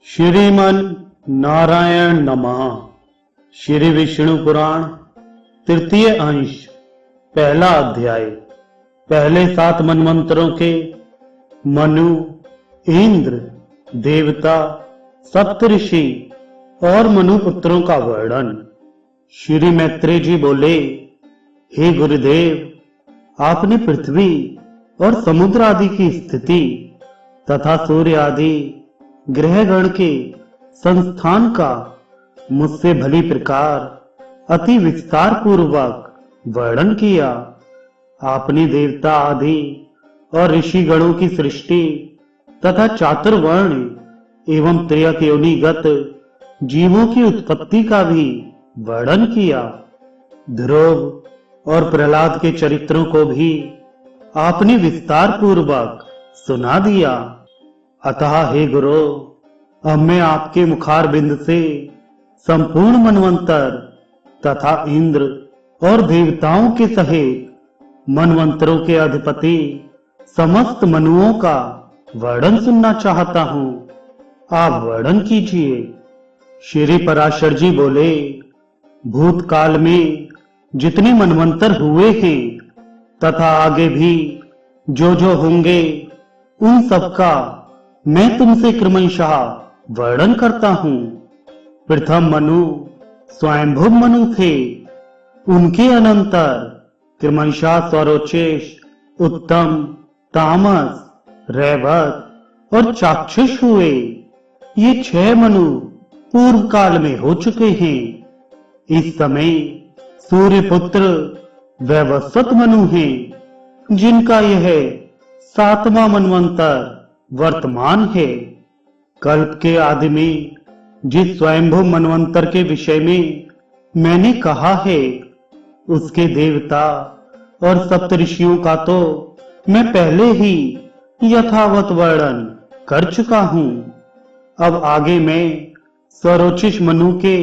श्रीमन नारायण नमः। श्री विष्णु पुराण तृतीय अंश पहला अध्याय। पहले 7 मनवंतरों के मनु, इंद्र, देवता, सप्तऋषि और मनुपुत्रों का वर्णन। श्री मैत्रेय जी बोले, हे गुरुदेव, आपने पृथ्वी और समुद्र आदि की स्थिति तथा सूर्य आदि ग्रहगण के संस्थान का मुझसे भली प्रकार अति विस्तार पूर्वक वर्णन किया। आपने देवता आदि और ऋषिगणों की सृष्टि तथा चातुर्वर्ण एवं त्रयक योनिगत जीवों की उत्पत्ति का भी वर्णन किया। ध्रुव और प्रहलाद के चरित्रों को भी आपने विस्तार पूर्वक सुना दिया। अतः हे गुरु, अब मैं आपके मुखार बिंद से संपूर्ण मनवंतर तथा इंद्र और देवताओं के सहित मनवंतरों के अधिपति समस्त मनुओं का वर्णन सुनना चाहता हूं। आप वर्णन कीजिए। श्री पराशर जी बोले, भूतकाल में जितने मनवंतर हुए हैं तथा आगे भी जो होंगे, उन सबका मैं तुमसे क्रमशः वर्णन करता हूं। प्रथम मनु स्वयंभुव मनु थे। उनके अनंतर क्रमशः स्वरोचेश, उत्तम, तामस, रैवत और चाक्षुष हुए। ये 6 मनु पूर्व काल में हो चुके हैं। इस समय सूर्यपुत्र वैवस्वत मनु हैं, जिनका यह 7वां मनवंतर वर्तमान है। कल्प के आदि में जिस स्वयंभू मनवंतर के विषय में मैंने कहा है, उसके देवता और सप्तऋषियों का तो मैं पहले ही यथावत वर्णन कर चुका हूं। अब आगे मैं स्वरोचिष मनु के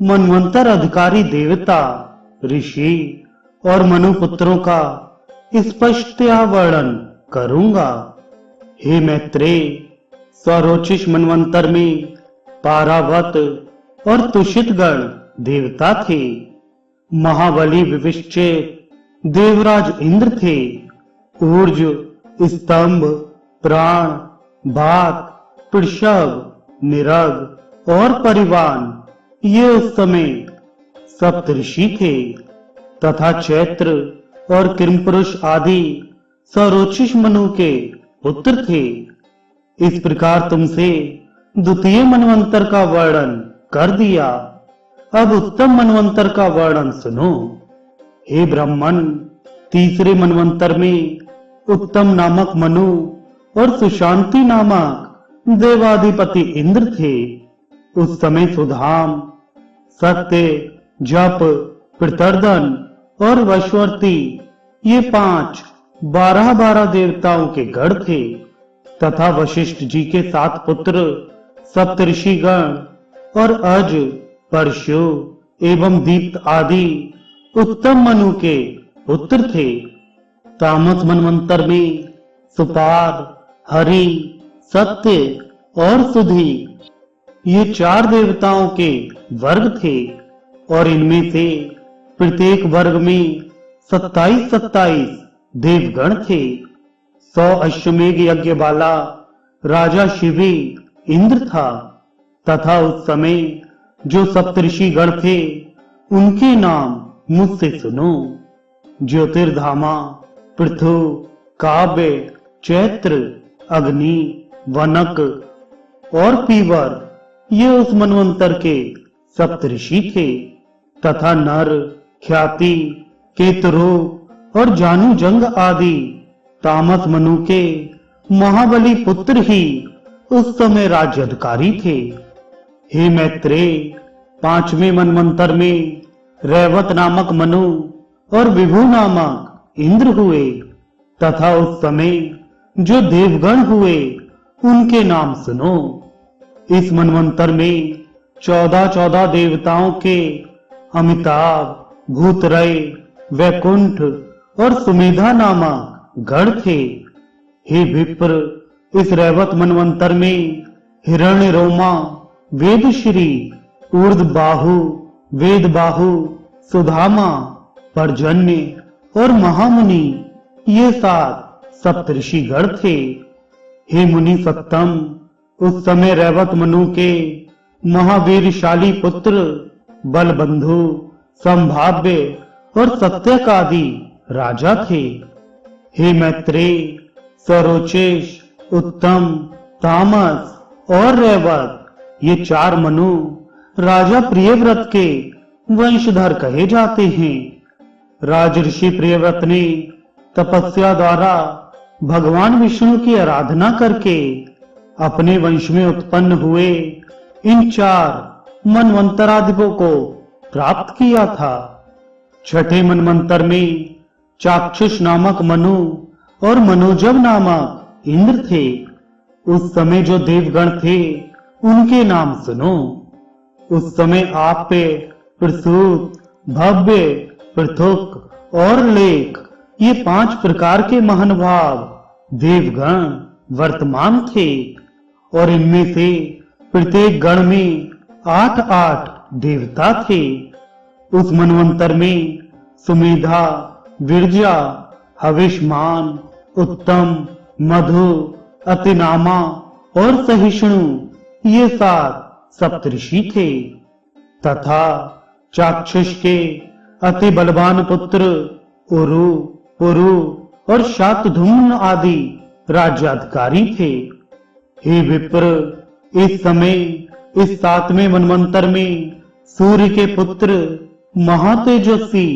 मनवंतर अधिकारी देवता, ऋषि और मनुपुत्रों का स्पष्टतया वर्णन करूंगा। हे मैत्रेय, स्वरोचिष मनवंतर में पारावत और तुषितगण देवता थे। महाबली विविश्चित देवराज इंद्र थे। ऊर्ज, स्तंभ, प्राण, भात, पृषभ, निरग और परिवान ये उस समय सप्तऋषि थे तथा चैत्र और किमपुरुष आदि स्वरोचिष मनु के पुत्र थे। इस प्रकार तुमसे द्वितीय मनवंतर का वर्णन कर दिया। अब उत्तम मनवंतर का वर्णन सुनो। हे ब्राह्मण, तीसरे मनवंतर में उत्तम नामक मनु और सुशांति नामक देवाधिपति इंद्र थे। उस समय सुधाम, सत्य, जप, प्रतर्दन और वशवर्ती ये 5 12 देवताओं के गण थे तथा वशिष्ठ जी के 7 पुत्र सप्तऋषिगण और अज, परशु एवं दीप्त आदि उत्तम मनु के पुत्र थे। तामस मनवंतर में सुपार, हरि, सत्य और सुधी ये 4 देवताओं के वर्ग थे और इनमें से प्रत्येक वर्ग में 27 देवगण थे। 100 अश्वमेघ यज्ञ वाला राजा शिवी इंद्र था तथा उस समय जो सप्तऋषि गण थे, उनके नाम मुझसे सुनो। ज्योतिर्धामा, पृथु, काव्य, चैत्र, अग्नि, वनक और पीवर ये उस मनवंतर के सप्तऋषि थे तथा नर, ख्याति, केतुरु और जानु जंग आदि तामस मनु के महाबली पुत्र ही उस समय राज्य अधिकारी थे। हे मैत्रेय, 5वें मनवंतर में रैवत नामक मनु और विभु नामक इंद्र हुए तथा उस समय जो देवगण हुए, उनके नाम सुनो। इस मनवंतर में 14 देवताओं के अमिताभ, भूतरय, वैकुंठ और सुमेधा नामक गण थे। हे विप्र, इस रैवत मनवंतर में हिरण्य रोमा वेद श्री, ऊर्ध बाहु वेद बाहु, सुधामा, पर्जन्य और महामुनि, ये 7 सप्तऋषि गण थे। हे मुनि सत्तम, उस समय रैवत मनु के महावीरशाली पुत्र बलबंधु, संभाव्य और सत्यक आदि राजा थे। हे मैत्रेय, सरोचेश, उत्तम, तामस और रैवत, ये 4 मनु राजा प्रियव्रत के वंशधर कहे जाते हैं। राजऋषि प्रियव्रत ने तपस्या द्वारा भगवान विष्णु की आराधना करके अपने वंश में उत्पन्न हुए इन 4 मनवंतराधिपों को प्राप्त किया था। छठे मनवंतर में चाक्षुष नामक मनु और मनोजव नामक इंद्र थे। उस समय जो देवगण थे उनके नाम सुनो। उस समय आप पे प्रसूत, भव्य, पृथुक और लेख, ये 5 प्रकार के महानुभाव देवगण वर्तमान थे और इनमें से प्रत्येक गण में 8-8 देवता थे। उस मनवंतर में सुमेधा, विरजा, हविष्मान, उत्तम, मधु, अतिनामा और सहिष्णु, ये 7 सप्तऋषि थे तथा चाक्षुष के अति बलवान पुत्र उरु, पुरु और शातधूम्न आदि राज्याधिकारी थे। हे विप्र, इस समय इस 7वें मनवंतर में सूर्य के पुत्र महातेजस्वी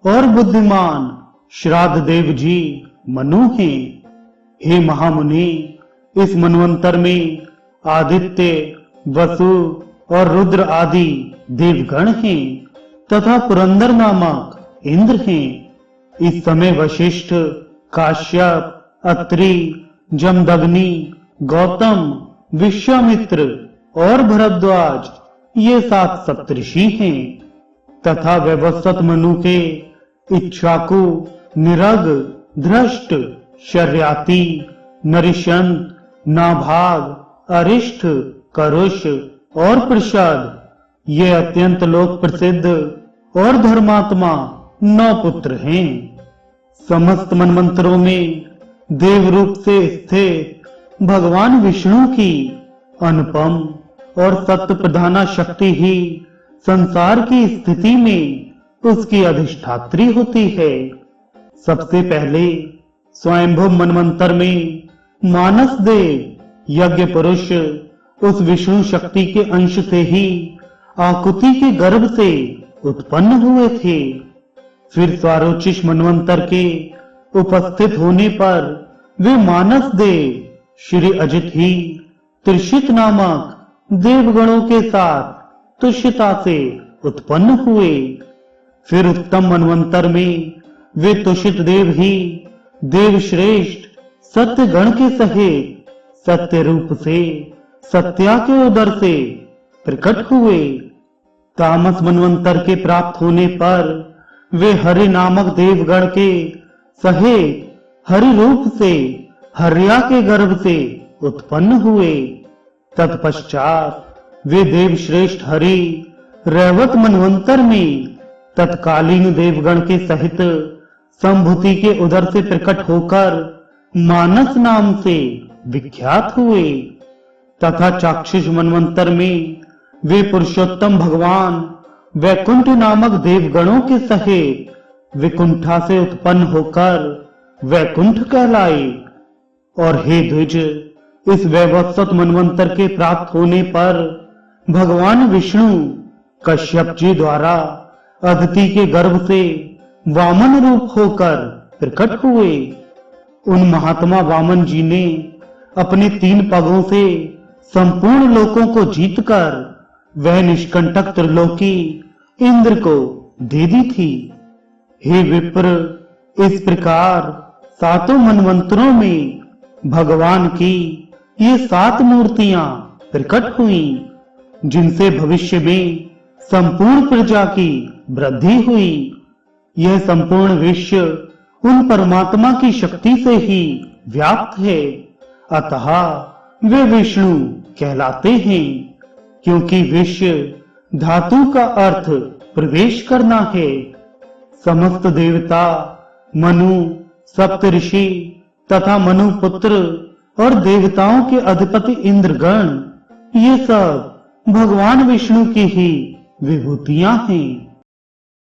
और बुद्धिमान श्राद्ध देव जी मनु हैं। हे महामुनि, इस मनवंतर में आदित्य, वसु और रुद्र आदि देवगण हैं तथा पुरंदर नामक इंद्र हैं। इस समय वशिष्ठ, काश्यप, अत्रि, जमदग्नि, गौतम, विश्वामित्र और भरद्वाज, ये 7 सप्तऋषि हैं तथा व्यवस्थित मनु के इक्ष्वाकु, निरग, धृष्ट, शर्याति, नरिशंत, नाभाग, अरिष्ठ, करुष और प्रसाद, ये अत्यंत लोक प्रसिद्ध और धर्मात्मा 9 पुत्र हैं। समस्त मनमंत्रों में देव रूप से स्थित भगवान विष्णु की अनुपम और सत्य प्रधाना शक्ति ही संसार की स्थिति में उसकी अधिष्ठात्री होती है। सबसे पहले स्वयंभू मनमंत्र में मानस देव यज्ञ पुरुष उस विष्णु शक्ति के अंश से ही आकुति के गर्भ से उत्पन्न हुए थे। फिर स्वारोचिष मनवंतर के उपस्थित होने पर वे मानस देव श्री अजित ही त्रिषित नामक देवगणों के साथ तुष्यता से उत्पन्न हुए। फिर उत्तम मनवंतर में वे तुषित देव ही देव श्रेष्ठ सत्य गण के सहित सत्य रूप से सत्या के उदर से प्रकट हुए। तामस मनवंतर के प्राप्त होने पर वे हरि नामक देवगण के सहित हरि रूप से हर्या के गर्भ से उत्पन्न हुए। तत्पश्चात वे देव श्रेष्ठ हरि रैवत मनवंतर में तत्कालीन देवगण के सहित संभूति के उदर से प्रकट होकर मानस नाम से विख्यात हुए। तथा चाक्षुष मनवंतर में वे पुरुषोत्तम भगवान वैकुंठ नामक देवगणों के सहित विकुंठा से उत्पन्न होकर वैकुंठ कहलाए। और हे द्विज, इस वैवस्वत मनवंतर के प्राप्त होने पर भगवान विष्णु कश्यप जी द्वारा अदिति के गर्भ से वामन रूप होकर प्रकट हुए। उन महात्मा वामन जी ने अपने 3 पगों से संपूर्ण लोकों को जीतकर वह निष्कंटक त्रिलोकी इंद्र को दे दी थी। हे विप्र, इस प्रकार 7 मनवंतरों में भगवान की ये 7 मूर्तियां प्रकट हुई, जिनसे भविष्य में संपूर्ण प्रजा की वृद्धि हुई। यह संपूर्ण विश्व उन परमात्मा की शक्ति से ही व्याप्त है, अतः वे विष्णु कहलाते हैं, क्योंकि विश्व धातु का अर्थ प्रवेश करना है। समस्त देवता, मनु, सप्तऋषि तथा मनुपुत्र और देवताओं के अधिपति इंद्रगण, ये सब भगवान विष्णु की ही विभूतियां हैं।